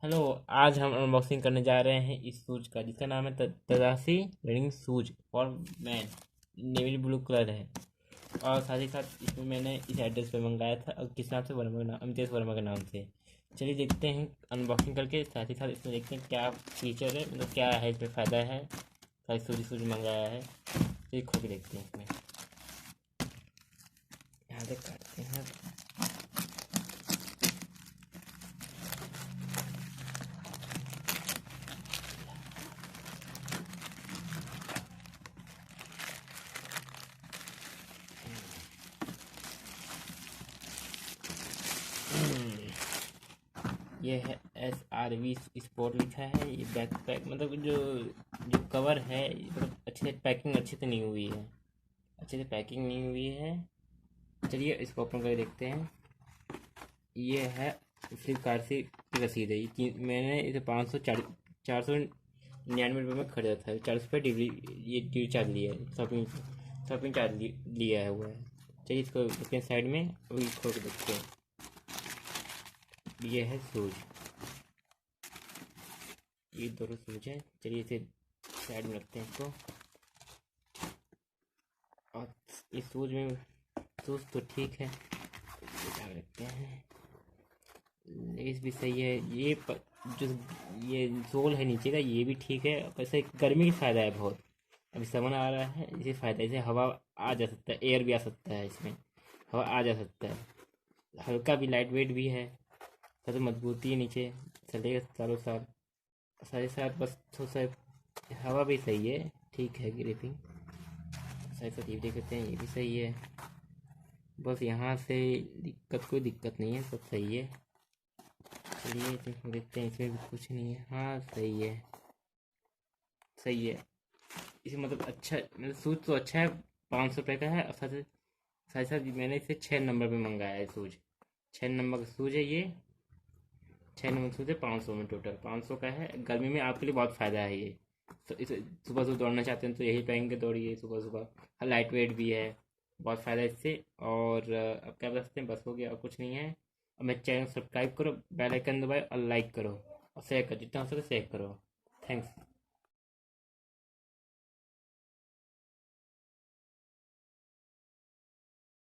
Hello. आज हम unboxing करने जा रहे हैं इस शूज का जिसका नाम है Tarasi running shoes for man. Navy blue colour है और साथ ही साथ इसमें मैंने इस एड्रेस पे मंगाया था और किस नाम से, वर्मा के नाम, अमितेश वर्मा के नाम से। चलिए देखते हैं अनबॉक्सिंग करके, साथ ही साथ इसमें देखते हैं क्या फीचर है, मतलब क्या है इसमें फ़ायदा है। सारी शूज मंगाया है, चलिए खोल के देखते हैं इसमें। यहाँ से काटते हैं। ये है SRV स्पोर्ट लिखा है। ये बैकपैक, मतलब जो कवर है, मतलब अच्छे से पैकिंग अच्छे से नहीं हुई है, अच्छे से पैकिंग नहीं हुई है। चलिए इसको ओपन करके देखते हैं। ये है फ्लिपकार्ट से की रसीद है। मैंने इसे 499 रुपये में खरीदा था। 40 रुपये डिलीवरी, ये डिलीवरी चार्ज लिया है, शॉपिंग शॉपिंग चार्ज लिया है हुआ है। चलिए इसको रखते हैं साइड में, अभी खोल के देखते हैं। ये है शूज, ये दोनों शूज है। चलिए इसे साइड में रखते हैं इसको। और इस शूज तो ठीक है, इसे रखते हैं। लेस भी सही है। जो ये सोल है नीचे का, ये भी ठीक है। वैसे गर्मी का फ़ायदा है बहुत। अभी समन आ रहा है, इसे फ़ायदा, इसे हवा आ जा सकता है, एयर भी आ सकता है, इसमें हवा आ जा सकता है। हल्का भी, लाइट वेट भी है, सबसे मजबूती है नीचे, चलेगा सालों साल। साथ साथ बस थोड़ा सा हवा भी सही है, ठीक है ग्रिपिंग। साथ साथ ये देख सकते हैं, ये भी सही है। बस यहाँ से कोई दिक्कत नहीं है, सब सही है। चलिए इसमें देखते हैं, इसमें भी कुछ नहीं है। हाँ सही है, सही है। इसे मतलब अच्छा, मतलब शूज़ तो अच्छा है। 500 रुपये का है। और साथ साथ साथ मैंने इसे 6 नंबर पे मंगाया है शूज़। 6 नंबर का शूज़ है ये। 6 नंबर शूज़ है, 500 में, टोटल 500 का है। गर्मी में आपके लिए बहुत फ़ायदा है ये। तो इसे सुबह सुबह दौड़ना चाहते हैं तो यही पहन के दौड़िए सुबह सुबह। लाइट वेट भी है, बहुत फ़ायदा है इससे। और अब क्या बता सकते हैं, बस हो गया और कुछ नहीं है। और मेरे चैनल सब्सक्राइब करो, बेल आइकन दबाओ और लाइक करो और शेयर करो, जितना हो सके शेयर करो। थैंक्स।